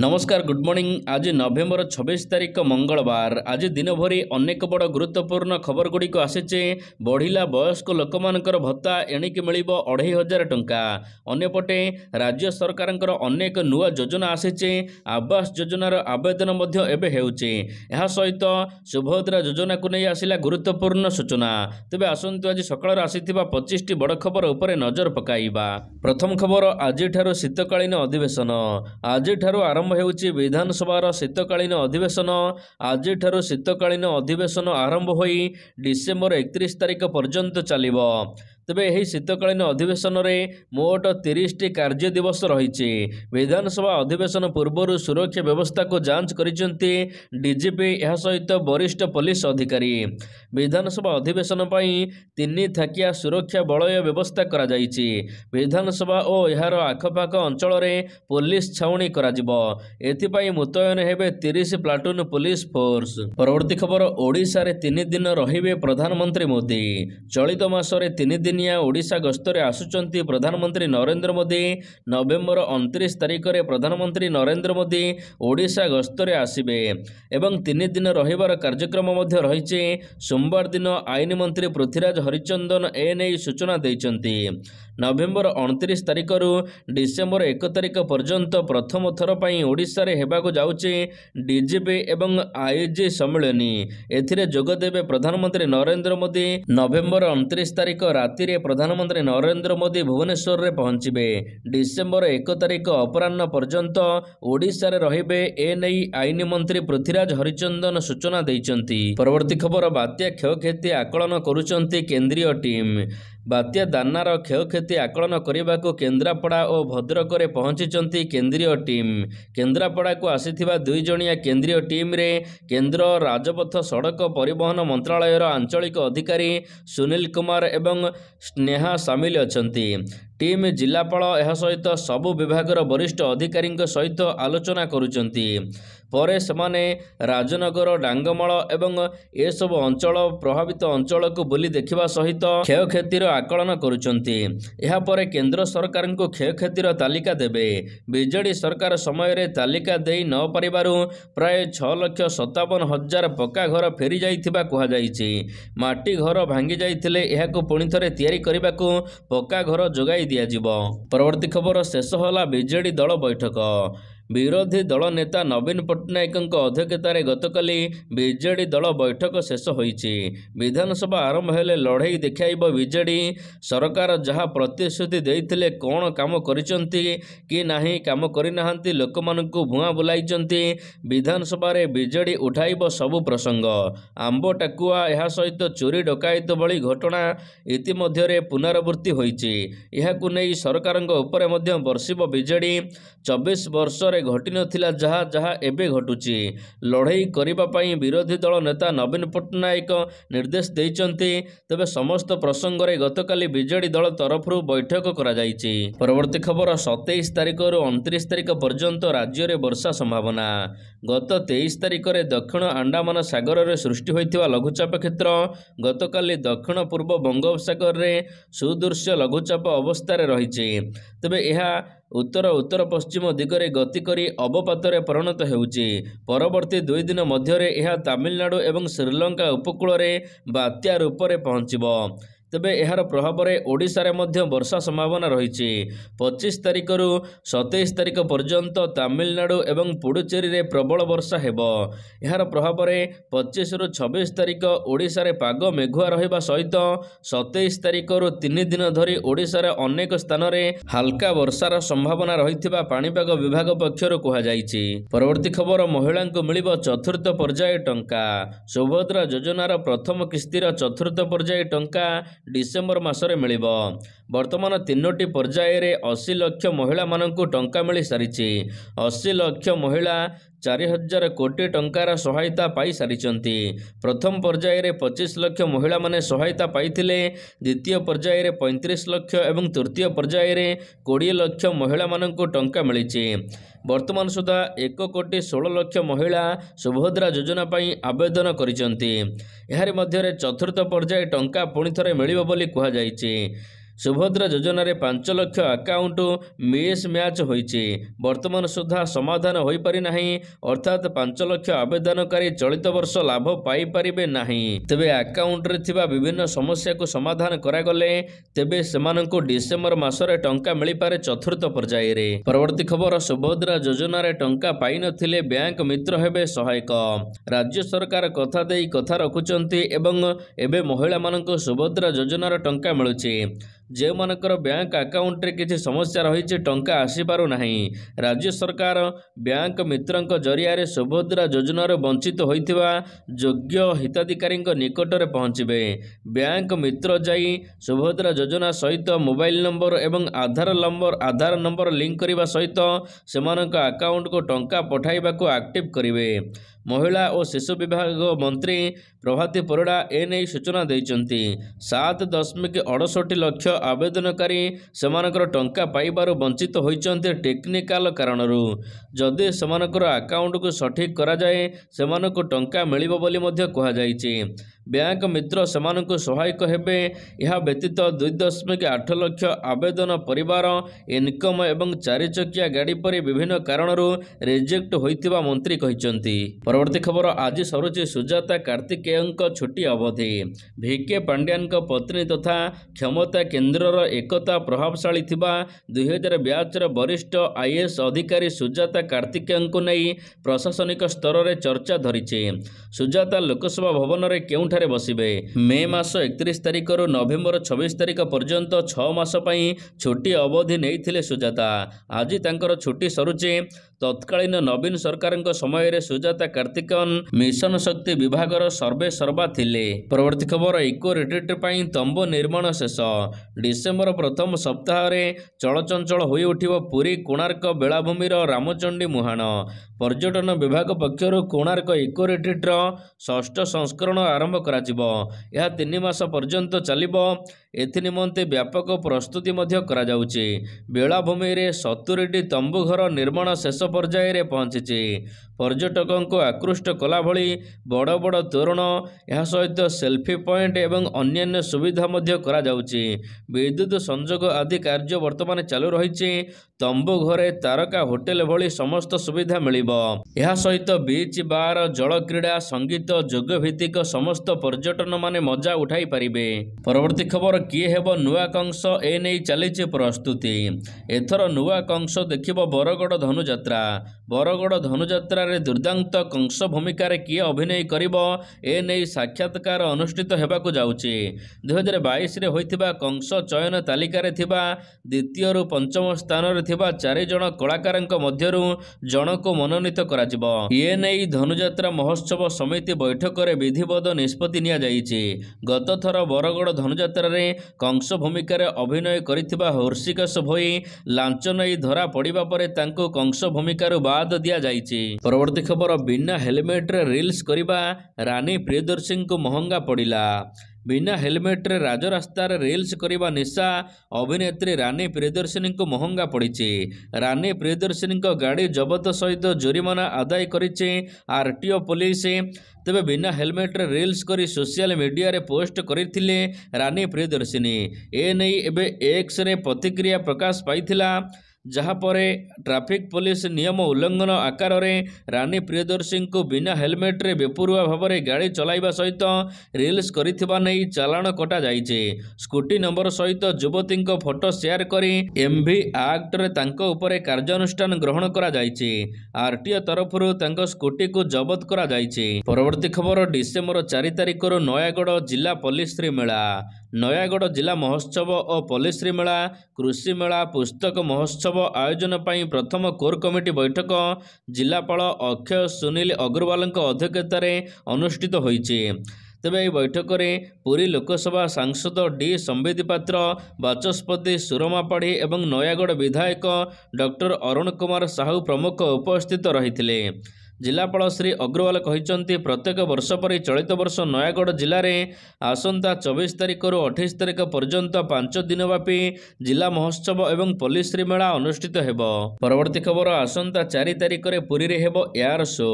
नमस्कार good morning. आज नवेम्बर 26 तारिख मंगलवार। आज दिन भरी अनेक बड़ गुरुत्वपूर्ण खबर गुड़िक आसीचे। बढ़िला वयस्क लोक मानकर भत्ता एणिक मिलिबो 2500 टंका। अन्यपटे राज्य सरकार अनेक नुआ योजना आसीचे। आवास योजनार आवेदन मध्य एबे हेउचे। एहा सहित सुभद्रा योजना को नहीं आसिला गुरुत्वपूर्ण सूचना। तेबे आसंतु आज सकाळ आसीथिबा 25टी बड़ खबर उपरे नजर पकाइबा। प्रथम खबर, आज ठारो शीतकालीन अधिवेशन। आज ठारो आरंभ हेउची विधानसभार शीतकालीन अधिवेशन। आज ठारो शीतकालीन अधिवेशन आरंभ होई डिसेम्बर 31 तारिख पर्यंत चलिबो। तेबे यही शीतकालीन अधिवेशन में मोट 30टी कार्य दिवस रही। विधानसभा अधिवेशन पूर्व सुरक्षा व्यवस्था को जांच करिसेंती डीजीपी यह सहित वरिष्ठ पुलिस अधिकारी। विधानसभा अधिवेशन पर 3 थाकिया सुरक्षा बलय व्यवस्था करा जाइछि। विधानसभा और यार आखपाख अंचल में पुलिस छाउणी करा जिवो। एथिपाई मुतयन हेबे 30 प्लाटून पुलिस फोर्स। परवर्ती खबर, ओडिशा रे 3 दिन रहिबे प्रधानमंत्री मोदी। चलित मासरे 3 दिन ओडिशा गस्तरे आसुचंती प्रधानमंत्री नरेंद्र मोदी। नवेम्बर 29 तारिख रे प्रधानमंत्री नरेंद्र मोदी ओडिशा गस्तरे आसिबे एवं 3 दिन रहिबार कार्यक्रम मध्य रहिছে। सोमवार दिन आईन मंत्री पृथ्वीराज हरिचंदन एने सूचना दैचंती। नवेम्बर 29 तारिख रु डिसेम्बर 1 तारिख पर्यंत प्रथम थर पई ओडिशा रे हेबाको जाउचे डीजीपी एवं आईजी सम्मेलनी। एथिरे जोग देबे प्रधानमंत्री नरेंद्र मोदी। नवेम्बर 29 तारिख राति रे प्रधानमंत्री नरेंद्र मोदी भुवनेश्वर रे पहुंचबे। डिसेम्बर 1 तारिख अपराह्न पर्यंत ओडिशा रे रहिबे एने आईन मंत्री पृथ्वीराज हरिचंदन सूचना दैचंती। परवर्ती खबर, बात्या क्षयक्षति आकलन करुचंती केंद्रीय टीम। बात्या दानार क्षयक्षति आकलन करने केन्द्रापड़ा और भद्रक रे पहुंची केंद्रीय टीम। केन्द्रापड़ा को आसीथिबा 2 जणिया केंद्रीय टीम रे केंद्र राजपथ सड़क परिवहन मंत्रालयर आंचलिक अधिकारी सुनील कुमार एवं स्नेहा सामिल अछंती। टीम जिलापाल यह सहित सबु विभागर वरिष्ठ अधिकारी सहित आलोचना करुचंती। परे समाने राजनगर, डांगमाल एवं ए सब अंचल प्रभावित अंचल को बुली देखिबा सहित क्षयक्षतिर आकलन करुचंती। एहा परे केंद्र सरकार को क्षयक्षतिर तालिका देबे। बीजेडी सरकार समय रे तालिका देई न परिबारु प्राय 6,57,000 पक्का घर फेरी जाइथिबा कुहा जाइछि। माटी घर भांगी जाइथिले एहाको पुणी थरे तयारी करिबाकू पक्का घर जोगाई दिया जिवो। परवर्ती खबर, शेष होला बीजेडी दल बैठक। विरोधी दल नेता नवीन पट्टनायक अध्यक्षतार गतकाली बीजेडी दल बैठक शेष होईछि। विधानसभा आरंभ हेले लड़ाई देखाइब बीजेडी। सरकार जहाँ प्रतिश्रुति देइथिले कौन काम करिसंती कि नाही काम करिनाहांती लोकमानंकु भुआ बुलाइचंती। विधानसभा रे बीजेडी उठाइब सबु प्रसंग। आंब टाकुआ यह सहित चोरी डकायत भली घटना इतिमध्यरे पुनरावृत्ति होईछि। एहाकु नेई सरकारंक उपरे मध्य बर्षिब बीजेडी। 24 वर्ष रे घटी नथिला जहाँ जहाँ एबे घटुची। लड़ाई करिबा पई विरोधी दल नेता नवीन पट्टनायक निर्देश देइचंती। तबे समस्त प्रसंग रे गतकाली बीजेडी दल तरफरु बैठक करा जाइछि। परवर्ती खबर, 27 तारिख रु 29 तारिख पर्यंत राज्य रे वर्षा संभावना। गत 23 तारिख रे दक्षिण अंडमान सागर रे सृष्टि होइथिबा लघुचाप क्षेत्र गतकाली दक्षिण पूर्व बंगोपसागर रे सुदृश्य लघुचाप अवस्था रे रहिछि। तबे एहा उत्तर उत्तर पश्चिम दिगरे गति करी अवपात रे परिणत हेउछि। परवर्ती 2 दिन मध्यरे एहा तमिलनाडु एवं श्रीलंका उपकूल रे बात्या रूप रे पहुंचिबो। तेबे एहार प्रभाव रे ओडिशा रे मध्य वर्षा संभावना रहिछि। 25 तारिख रु 27 तारिख पर्यंत तमिलनाडु एवं पुडुचेरी रे प्रबल वर्षा हेबो। एहार प्रभाव रे 25 रु 26 तारिख ओडिशा रे पाग मेघुआ रहिबा सहित 27 तारिख रु 3 दिन धरी ओडिशा रे अनेक स्थान रे हल्का वर्षार संभावना रहिथिबा पाणीपाग विभाग पक्षरु कुहा जाइछि। परवर्ती खबर, महिला को मिलिबो चतुर्थ पर्याय टंका। सुभद्रा योजनार प्रथम किस्तीर चतुर्थ पर्याय टंका डिसेम्बर मासरे मिलिबो। वर्तमान 3टी पर्याय रे 80 लाख महिला माननकु टंका मिली सारिछि। 80 लाख महिला 4,000 कोटी टंकार सहायता पाई सारिचंती। प्रथम पर्याय रे 25 लाख महिला माने सहायता पाइथिले। द्वितीय पर्याय रे 35 लाख एवं तृतीय पर्याय रे 20 लाख महिला माननकु टंका मिलिछि। वर्तमान सुधा 1,16,00,000 महिला सुभद्रा योजना पाई आवेदन करिसंती। एहारि मध्यरे चतुर्थ पर्याय टंका पुणी थरे मिलिबो बोली कुहा जाइछि। ସୁଭଦ୍ରା ଯୋଜନାରେ 5 ଲକ୍ଷ ଆକାଉଣ୍ଟ ମିସ୍ ମ୍ୟାଚ୍ ହୋଇଛି। ବର୍ତ୍ତମାନ ସୁଦ୍ଧା ସମାଧାନ ହୋଇପାରି ନାହିଁ, ଅର୍ଥାତ୍ 5 ଲକ୍ଷ ଆବେଦନକାରୀ ଚଳିତ ବର୍ଷ ଲାଭ ପାଇପାରିବେ ନାହିଁ। ତେବେ ଆକାଉଣ୍ଟରେ ଥିବା ବିଭିନ୍ନ ସମସ୍ୟାକୁ ସମାଧାନ କରାଗଲେ ତେବେ ସେମାନଙ୍କୁ ଡିସେମ୍ବର ମାସରେ ଟଙ୍କା ମିଳିପାରେ ଚତୁର୍ଥ ପର୍ଯ୍ୟାୟରେ। ପରବର୍ତ୍ତୀ ଖବର, ସୁଭଦ୍ରା ଯୋଜନାରେ ଟଙ୍କା ପାଇନଥିଲେ ବ୍ୟାଙ୍କ ମିତ୍ର ହେବେ ସହାୟକ। ରାଜ୍ୟ ସରକାର କଥା ଦେଇ କଥା ରଖୁଛନ୍ତି ଏବଂ ଏବେ ମହିଳାମାନଙ୍କୁ ସୁଭଦ୍ରା ଯୋଜନାର ଟଙ୍କା ମିଳୁଛି। ଯେଉଁମାନଙ୍କର ବ୍ୟାଙ୍କ ଆକାଉଣ୍ଟରେ କିଛି ସମସ୍ୟା ରହିଛି, ଟଙ୍କା ଆସିପାରୁନାହିଁ, ରାଜ୍ୟ ସରକାର ବ୍ୟାଙ୍କ ମିତ୍ରଙ୍କ ଜରିଆରେ ସୁଭଦ୍ରା ଯୋଜନାରୁ ବଞ୍ଚିତ ହୋଇଥିବା ଯୋଗ୍ୟ ହିତାଧିକାରୀଙ୍କ ନିକଟରେ ପହଞ୍ଚିବେ। ବ୍ୟାଙ୍କ ମିତ୍ର ଯାଇ ସୁଭଦ୍ରା ଯୋଜନା ସହିତ ମୋବାଇଲ ନମ୍ବର ଏବଂ ଆଧାର ନମ୍ବର ଲିଙ୍କ କରିବା ସହିତ ସେମାନଙ୍କ ଆକାଉଣ୍ଟକୁ ଟଙ୍କା ପଠାଇବାକୁ ଆକ୍ଟିଭ କରିବେ। ମହିଳା ଓ ଶିଶୁ ବିଭାଗ ମନ୍ତ୍ରୀ ପ୍ରଭାତୀ ପରିଡ଼ା ଏନେଇ ସୂଚନା ଦେଇଛନ୍ତି। 7.68 ଲକ୍ଷ ଆବେଦନକାରୀ ସେମାନଙ୍କର ଟଙ୍କା ପାଇବାରୁ ବଞ୍ଚିତ ହୋଇଛନ୍ତି ଟେକ୍ନିକାଲ କାରଣରୁ। ଯଦି ସେମାନଙ୍କର ଆକାଉଣ୍ଟକୁ ସଠିକ୍ କରାଯାଏ ସେମାନଙ୍କୁ ଟଙ୍କା ମିଳିବ ବୋଲି ମଧ୍ୟ କୁହାଯାଇଛି। ବ୍ୟାଙ୍କ ମିତ୍ର ସେମାନଙ୍କୁ ସହାୟକ ହେବେ। ଏହା ବ୍ୟତୀତ 2.8 ଲକ୍ଷ ଆବେଦନ ପରିବାର ଇନକମ୍ ଏବଂ 4 ଚକିଆ ଗାଡ଼ି ପରି ବିଭିନ୍ନ କାରଣରୁ ରିଜେକ୍ଟ ହୋଇଥିବା ମନ୍ତ୍ରୀ କହିଛନ୍ତି। ପରବର୍ତ୍ତୀ ଖବର, ଆଜି ସରୁଛି ସୁଜାତା କାର୍ତ୍ତିକେୟଙ୍କ ଛୁଟି ଅବଧି। ଭିକେ ପାଣ୍ଡିଆନଙ୍କ ପତ୍ନୀ ତଥା କ୍ଷମତା କେନ୍ଦ୍ରର ଏକତା ପ୍ରଭାବଶାଳୀ ଥିବା 2000 ବ୍ୟାଚର ବରିଷ୍ଠ IAS ଅଧିକାରୀ ସୁଜାତା କାର୍ତ୍ତିକେୟଙ୍କୁ ନେଇ ପ୍ରଶାସନିକ ସ୍ତରରେ ଚର୍ଚ୍ଚା ଧରିଛି। ସୁଜାତା ଲୋକସଭା ଭବନରେ କେଉଁଠାରେ ବସିବେ? ମେ ମାସ 31 ତାରିଖରୁ ନଭେମ୍ବର 26 ତାରିଖ ପର୍ଯ୍ୟନ୍ତ 6 ମାସ ପାଇଁ ଛୁଟି ଅବଧି ନେଇଥିଲେ ସୁଜାତା। ଆଜି ତାଙ୍କର ଛୁଟି ସରୁଛି। ତତ୍କାଳୀନ ନବୀନ ସରକାରଙ୍କ ସମୟରେ ସୁଜାତା କାର୍ତ୍ତିକେୟନ ମିଶନ ଶକ୍ତି ବିଭାଗର ସର୍ଭେ ସର୍ବା ଥିଲେ। ପରବର୍ତ୍ତୀ ଖବର, ଇକୋ ରିଟ୍ରିଟ୍ ପାଇଁ ତମ୍ବୁ ନିର୍ମାଣ ଶେଷ। ଡିସେମ୍ବର ପ୍ରଥମ ସପ୍ତାହରେ ଚଳଚଞ୍ଚଳ ହୋଇଉଠିବ ପୁରୀ କୋଣାର୍କ ବେଳାଭୂମିର ରାମଚଣ୍ଡୀ ମୁହାଣ। ପର୍ଯ୍ୟଟନ ବିଭାଗ ପକ୍ଷରୁ କୋଣାର୍କ ଇକୋ ରିଟ୍ରିଟ୍ର 6ଠ ସଂସ୍କରଣ ଆରମ୍ଭ କରାଯିବ। ଏହା 3 ମାସ ପର୍ଯ୍ୟନ୍ତ ଚାଲିବ। ଏଥିନିମନ୍ତେ ବ୍ୟାପକ ପ୍ରସ୍ତୁତି ମଧ୍ୟ କରାଯାଉଛି। ବେଳାଭୂମିରେ 70ଟି ତମ୍ବୁ ଘର ନିର୍ମାଣ ଶେଷ ପର୍ଯ୍ୟାୟରେ ପହଞ୍ଚିଛି। ପର୍ଯ୍ୟଟକଙ୍କୁ ଆକୃଷ୍ଟ କଲା ଭଳି ବଡ଼ ବଡ଼ ତୋରଣ, ଏହା ସହିତ ସେଲ୍ଫି ପଏଣ୍ଟ ଏବଂ ଅନ୍ୟାନ୍ୟ ସୁବିଧା ମଧ୍ୟ କରାଯାଉଛି। ବିଦ୍ୟୁତ ସଂଯୋଗ ଆଦି କାର୍ଯ୍ୟ ବର୍ତ୍ତମାନ ଚାଲୁ ରହିଛି। ତମ୍ବୁ ଘରେ ତାରକା ହୋଟେଲ ଭଳି ସମସ୍ତ ସୁବିଧା ମିଳିବ। ଏହା ସହିତ ବିଚ୍ ବାର୍, ଜଳ କ୍ରୀଡ଼ା, ସଙ୍ଗୀତ, ଯୋଗ ଭିତ୍ତିକ ସମସ୍ତ ପର୍ଯ୍ୟଟନମାନେ ମଜା ଉଠାଇ ପାରିବେ। ପରବର୍ତ୍ତୀ ଖବର, କିଏ ହେବ ନୂଆ କଂସ? ଏ ନେଇ ଚାଲିଛି ପ୍ରସ୍ତୁତି। ଏଥର ନୂଆ କଂସ ଦେଖିବ ବରଗଡ଼ ଧନୁଯାତ୍ରା। ବରଗଡ଼ ଧନୁଯାତ୍ରାରେ ଦୁର୍ଦାନ୍ତ କଂସ ଭୂମିକାରେ କିଏ ଅଭିନୟ କରିବ, ଏ ନେଇ ସାକ୍ଷାତକାର ଅନୁଷ୍ଠିତ ହେବାକୁ ଯାଉଛି। 2022ରେ ହୋଇଥିବା କଂସ ଚୟନ ତାଲିକାରେ ଥିବା 2ୟରୁ 5ମ ସ୍ଥାନରେ ଥିବା 4 ଜଣ କଳାକାରଙ୍କ ମଧ୍ୟରୁ ଜଣକୁ ମନୋନୀତ କରାଯିବ। ଏ ନେଇ ଧନୁଯାତ୍ରା ମହୋତ୍ସବ ସମିତି ବୈଠକରେ ବିଧିବଦ୍ଧ ନିଷ୍ପତ୍ତି ନିଆଯାଇଛି। ଗତଥର ବରଗଡ଼ ଧନୁଯାତ୍ରାରେ କଂସ ଭୂମିକାରେ ଅଭିନୟ କରିଥିବା ହୃଷିକେଶ ଭୋଇ ଲାଞ୍ଚ ନେଇ ଧରା ପଡ଼ିବା ପରେ ତାଙ୍କୁ କଂସ ଭୂମିକାରୁ ବାଦ ଦିଆଯାଇଛି। ପରବର୍ତ୍ତୀ ଖବର, ବିନା ହେଲମେଟରେ ରିଲ୍ସ କରିବା ରାନୀ ପ୍ରିୟଦର୍ଶୀଙ୍କୁ ମହଙ୍ଗା ପଡ଼ିଲା। ବିନା ହେଲମେଟରେ ରାଜରାସ୍ତାରେ ରିଲ୍ସ କରିବା ନିଶା ଅଭିନେତ୍ରୀ ରାନୀ ପ୍ରିୟଦର୍ଶୀଙ୍କୁ ମହଙ୍ଗା ପଡ଼ିଛି। ରାନୀ ପ୍ରିୟଦର୍ଶୀଙ୍କ ଗାଡ଼ି ଜବତ ସହିତ ଜୋରିମାନା ଆଦାୟ କରିଛି RTO ପୋଲିସ। ତେବେ ବିନା ହେଲମେଟରେ ରିଲ୍ସ କରି ସୋସିଆଲ ମିଡ଼ିଆରେ ପୋଷ୍ଟ କରିଥିଲେ ରାନୀ ପ୍ରିୟଦର୍ଶୀ। ଏ ନେଇ ଏବେ Xରେ ପ୍ରତିକ୍ରିୟା ପ୍ରକାଶ ପାଇଥିଲା। ଯାହାପରେ ଟ୍ରାଫିକ ପୋଲିସ ନିୟମ ଉଲ୍ଲଂଘନ ଆକାରରେ ରାନୀ ପ୍ରିୟଦର୍ଶୀଙ୍କୁ ବିନା ହେଲମେଟରେ ବେପରୁଆ ଭାବରେ ଗାଡ଼ି ଚଲାଇବା ସହିତ ରିଲ୍ସ କରିଥିବା ନେଇ ଚାଲାଣ କଟାଯାଇଛି। ସ୍କୁଟି ନମ୍ବର ସହିତ ଯୁବତୀଙ୍କ ଫଟୋ ସେୟାର କରି MV ଆକ୍ଟରେ ତାଙ୍କ ଉପରେ କାର୍ଯ୍ୟାନୁଷ୍ଠାନ ଗ୍ରହଣ କରାଯାଇଛି। RTO ତରଫରୁ ତାଙ୍କ ସ୍କୁଟିକୁ ଜବତ କରାଯାଇଛି। ପରବର୍ତ୍ତୀ ଖବର, ଡିସେମ୍ବର 4 ତାରିଖରୁ ନୟାଗଡ଼ ଜିଲ୍ଲା ପଲ୍ଲିଶ୍ରୀ ମେଳା। ନୟାଗଡ଼ ଜିଲ୍ଲା ମହୋତ୍ସବ ଓ ପଲ୍ଲିଶ୍ରୀ ମେଳା, କୃଷି ମେଳା, ପୁସ୍ତକ ମହୋତ୍ସବ ଆୟୋଜନ ପାଇଁ ପ୍ରଥମ କୋର୍ କମିଟି ବୈଠକ ଜିଲ୍ଲାପାଳ ଅକ୍ଷୟ ସୁନୀଲ ଅଗ୍ରୱାଲଙ୍କ ଅଧ୍ୟକ୍ଷତାରେ ଅନୁଷ୍ଠିତ ହୋଇଛି। ତେବେ ଏହି ବୈଠକରେ ପୁରୀ ଲୋକସଭା ସାଂସଦ D ସମ୍ବିତ ପାତ୍ର, ବାଚସ୍ପତି ସୁରମା ପାଢ଼ୀ ଏବଂ ନୟାଗଡ଼ ବିଧାୟକ ଡକ୍ଟର ଅରୁଣ କୁମାର ସାହୁ ପ୍ରମୁଖ ଉପସ୍ଥିତ ରହିଥିଲେ। जिलापाल श्री अग्रवाल कहते प्रत्येक वर्ष पर चलित वर्ष नयागढ़ जिले में आसंता 24 तारिख रु 28 तारिख पर्यंत 5 दिन व्यापी जिला महोत्सव एवं पल्लीश्री मेला अनुष्ठित हेब। परवर्ती खबर आसंता 4 तारिख में पुरी रे हेब एयर शो।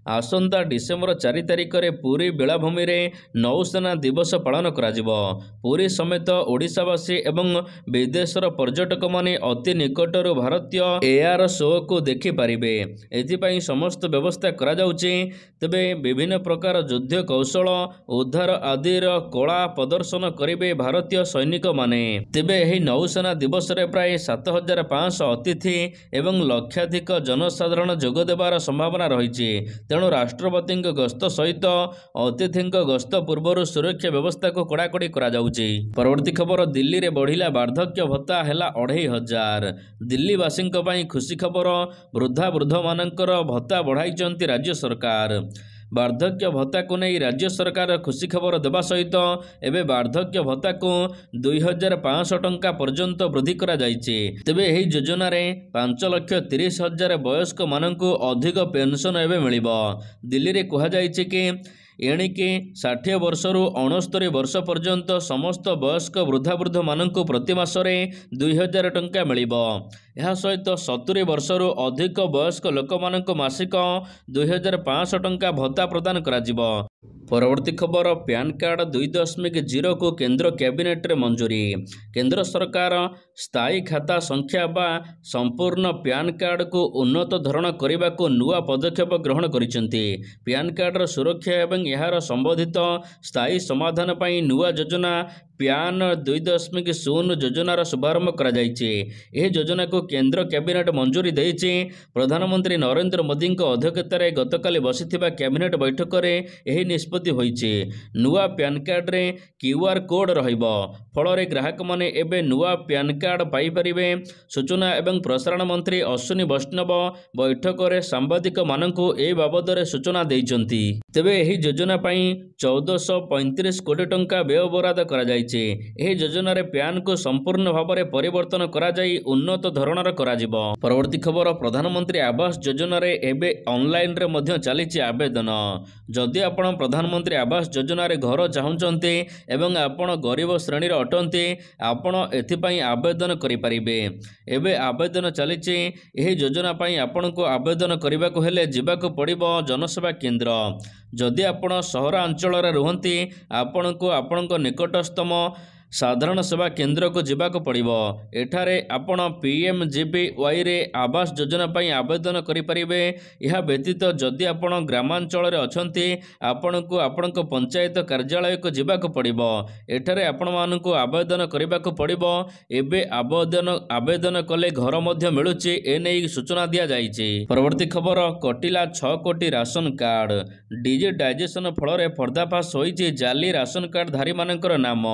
आसंता डिसेम्बर 4 तारिख में पुरी बेलाभूमि रे नौसेना दिवस पालन कराजिबो। पुरी समेत ओडिशावासी एवं विदेशर पर्यटक माने अति निकटरू भारतीय एयर शो को देखि पारिबे। एथिपाई समस्त व्यवस्था करा जाउची। तबे विभिन्न प्रकार युद्ध कौशल उद्धार आदिर कला प्रदर्शन करिबे भारतीय सैनिक माने। तेबे एही नौसेना दिवस रे प्राय 7500 अतिथि एवं लक्षाधिक जनसाधारण जोग देबार संभावना रहिछि। तेणु राष्ट्रपति गस्त सहित अतिथि गस्त पूर्व सुरक्षा व्यवस्था को कड़ाकड़ी करा जाउची। परवर्ती खबर दिल्ली रे बढ़िला वार्धक्य भत्ता हेला 2500। दिल्लीवासी खुशी खबर वृद्धा वृद्ध मानकर भत्ता बढ़ाई राज्य सरकार। वार्धक्य भत्ता को नहीं राज्य सरकार खुशी खबर देवा सहित एवं वार्धक्य भत्ता को 2500 टंका पर्यंत वृद्धि करा जायछि। तेबे एही योजना रे 5,30,000 वयस्क मानकु अधिक पेंशन एवं मिलिबो। दिल्ली रे कहा जायछि कि एणिके 60 वर्षरु 69 वर्ष पर्यंत समस्त वयस्क वृद्धा वृद्ध मानकु प्रति मासरे 2000 टंका मिलिबो। यह सहित 70 वर्षरु अधिक वयस्क लोक मानकु मासिक 2500 टंका भत्ता प्रदान कराजिबो। परवर्ती खबर पैन कार्ड 2.0 को केंद्र कैबिनेट रे मंजूरी। केंद्र सरकार स्थायी खाता संख्या बा संपूर्ण पैन कार्ड को उन्नत धरण करने को नुआ पदक्षेप ग्रहण करिसेंती। पैन कार्ड सुरक्षा एवं यार संबंधित स्थायी समाधान पाई नुआ योजना पैन 2.0 योजनार शुभारंभ करा जायछि। एही योजना को केंद्र कैबिनेट मंजूरी देइछि। प्रधानमंत्री नरेंद्र मोदी अध्यक्षतार गतकाली बसिथिबा कैबिनेट बैठक रे एही निष्पत्ति होइछि। नुआ पैन कार्ड रे क्यूआर कोड रहिबो। फल रे ग्राहक माने एबे नुआ पैन कार्ड पाई परिबे। सूचना एवं प्रसारण मंत्री अश्विनी वैष्णव बैठक रे सांबादिक मानकु ए बाबद रे सूचना देइछंती। तेबे एही योजना पाई 1435 कोटी टंका व्यय बराद करा जायछि। एही योजना रे पैन को संपूर्ण भाव में परिवर्तन करा जाई उन्नत धरणर कराजिबो। परवर्ती खबर प्रधानमंत्री आवास योजना रे एबे ऑनलाइन रे मध्य चलीछि आवेदन। जदि आपण प्रधानमंत्री आवास योजना रे घर चाहुचंते एवं आपण गरीब श्रेणी रे अटंते आपण एथिपाई आवेदन करि परिबे। एबे आवेदन चलीछि। एही योजना पाई आपनको आवेदन करबाको हेले जिबाको पड़िबो जनसेवा केंद्र। जदि आपण सहरांचल रे रुहंती आपनको आपणको निकटस्थम साधारण सेवा केंद्र को जिबाको पड़िबो। एठारे आपण PMGBY रे आवास योजना पाई आवेदन करि परिबे। यह व्यतीत जदि आपण ग्रामांचल रे अछंती आपणको आपणको पंचायत कार्यालय को जिबाको पड़िबो। एठारे आपण मानकु आवेदन करिबाको पड़िबो। एबे आवेदन कले घर मध्य मिलुची एनै सूचना दिया जायछि। परवर्ती खबर कटिला 6 कोटी राशन कार्ड। डिजिटाइजेशन फल रे पर्दाफाश होइछि जाली राशन कार्ड धारी मानकर नाम।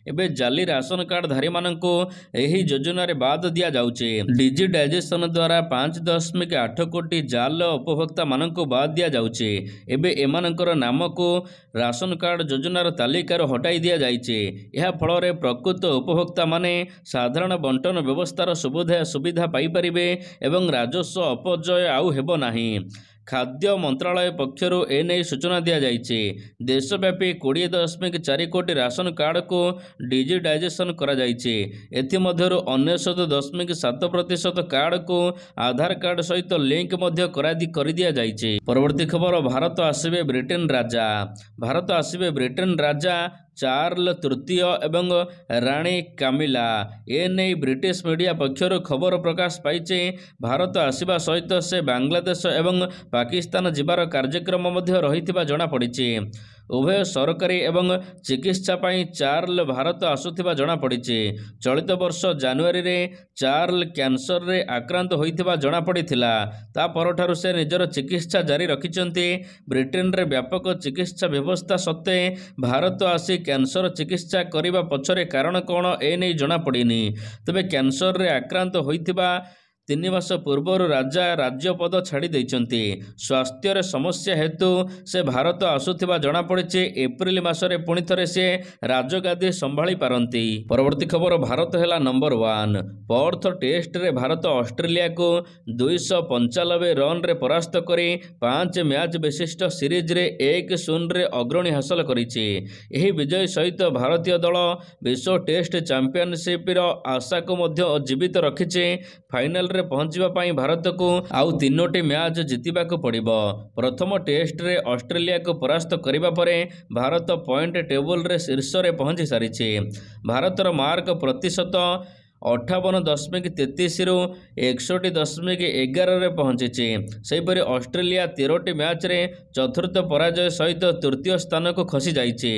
एबे जाली राशन कार्ड धारी मानकु एही योजना रे बाद दिया जाउछि। डिजिटाइजेशन द्वारा 5.8 कोटी जाल उपभोक्ता मानकु बाद दिया जाउछि। एबे एमानकर नाम को राशन कार्ड योजनार तालिकार हटाई दिया जाइछि। यह फल रे प्रकृत उपभोक्ता माने साधारण बंटन व्यवस्थार सुविधा पाई परिबे एवं राजस्व अपजय आउ हेबो नाही। खाद्य मंत्रालय पक्षर एने सूचना दिया जाइछि। देशव्यापी 20.4 कोटी राशन कार्ड को डिजिटाइजेशन करा जाइछि। एथिमध्यरु 99.7% कार्ड को आधार कार्ड सहित लिंक मध्य कर दिया जाइछि। परवर्ती खबर भारत आसिबे ब्रिटेन राजा। भारत आसिबे ब्रिटेन राजा चार्ल तृतीय एवं राणी कामिला। एने ब्रिटिश मीडिया पक्षर खबर प्रकाश पाइचे। भारत आसिबा सहित से बांग्लादेश एवं पाकिस्तान जिबार कार्यक्रम मध्य रहिथिबा जणा पड़िछि। उभय सरकारी एवं चिकित्सा पाई चार्ल भारत आसुथिबा जणा पड़िछि। चलित वर्ष जनवरी रे चार्ल कैंसर रे आक्रांत होइथिबा जणा पड़िथिला। ता परठारु से निजर चिकित्सा जारी रखिचंती। ब्रिटेन रे व्यापक चिकित्सा व्यवस्था सत्ते भारत आसी कैंसर चिकित्सा करिबा पछरे कारण कोन ए नै जणा पड़िनी। तबे कैंसर रे आक्रांत होइथिबा 3 ମାସ ପୂର୍ବରୁ ରାଜା ରାଜ୍ୟପଦ ଛାଡ଼ି ଦେଇଛନ୍ତି। ସ୍ୱାସ୍ଥ୍ୟରେ ସମସ୍ୟା ହେତୁ ସେ ଭାରତ ଆସୁଥିବା ଜଣାପଡ଼ିଛି। ଏପ୍ରିଲ ମାସରେ ପୁଣି ଥରେ ସେ ରାଜଗାଦି ସମ୍ଭାଳି ପାରନ୍ତି। ପରବର୍ତ୍ତୀ ଖବର, ଭାରତ ହେଲା ନମ୍ବର 1। ପର୍ଥ ଟେଷ୍ଟରେ ଭାରତ ଅଷ୍ଟ୍ରେଲିଆକୁ 295 ରନରେ ପରାସ୍ତ କରି 5 ମ୍ୟାଚ୍ ବିଶିଷ୍ଟ ସିରିଜରେ 1-0ରେ ଅଗ୍ରଣୀ ହାସଲ କରିଛି। ଏହି ବିଜୟ ସହିତ ଭାରତୀୟ ଦଳ ବିଶ୍ୱ ଟେଷ୍ଟ ଚାମ୍ପିଅନସିପର ଆଶାକୁ ମଧ୍ୟ ଜୀବିତ ରଖିଛି। ଫାଇନାଲରେ ପହଞ୍ଚିବା ପାଇଁ ଭାରତକୁ ଆଉ 3ଟି ମ୍ୟାଚ୍ ଜିତିବାକୁ ପଡ଼ିବ। ପ୍ରଥମ ଟେଷ୍ଟରେ ଅଷ୍ଟ୍ରେଲିଆକୁ ପରାସ୍ତ କରିବା ପରେ ଭାରତ ପଏଣ୍ଟ ଟେବୁଲରେ ଶୀର୍ଷରେ ପହଞ୍ଚି ସାରିଛି। ଭାରତର ମାର୍କ ପ୍ରତିଶତ 58.33ରୁ 61.11ରେ ପହଞ୍ଚିଛି। ସେହିପରି ଅଷ୍ଟ୍ରେଲିଆ 13ଟି ମ୍ୟାଚରେ ଚତୁର୍ଥ ପରାଜୟ ସହିତ ତୃତୀୟ ସ୍ଥାନକୁ ଖସି ଯାଇଛି।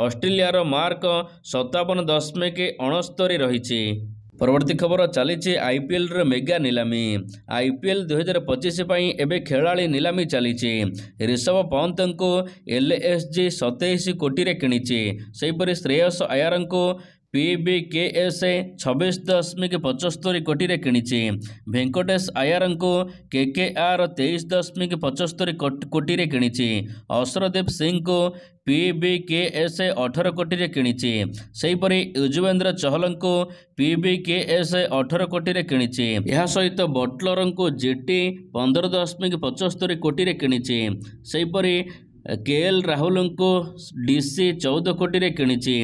ଅଷ୍ଟ୍ରେଲିଆର ମାର୍କ 57.69 ରହିଛି। ପରବର୍ତ୍ତୀ ଖବର, ଚାଲିଛି ଆଇପିଏଲର ମେଗା ନିଲାମୀ। ଆଇପିଏଲ 2025 ପାଇଁ ଏବେ ଖେଳାଳି ନିଲାମୀ ଚାଲିଛି। ରିଷଭ ପନ୍ତଙ୍କୁ ଏଲଏସଜି 27 କୋଟିରେ କିଣିଛି। ସେହିପରି ଶ୍ରେୟସ ଆୟାରଙ୍କୁ PBKS 26.75 କୋଟିରେ କିଣିଛି। ଭେଙ୍କଟେଶ ଆୟାରଙ୍କୁ KKR 23.75 କୋଟିରେ କିଣିଛି। ଅସରଦୀପ ସିଂଙ୍କୁ PBKS 18 କୋଟିରେ କିଣିଛି। ସେହିପରି ୟୁଜବେନ୍ଦ୍ର ଚହଲଙ୍କୁ PBKS 18 କୋଟିରେ କିଣିଛି। ଏହା ସହିତ ବଟଲରଙ୍କୁ GT 15.75 କୋଟିରେ କିଣିଛି। ସେହିପରି KL ରାହୁଲଙ୍କୁ DC 14 କୋଟିରେ କିଣିଛି।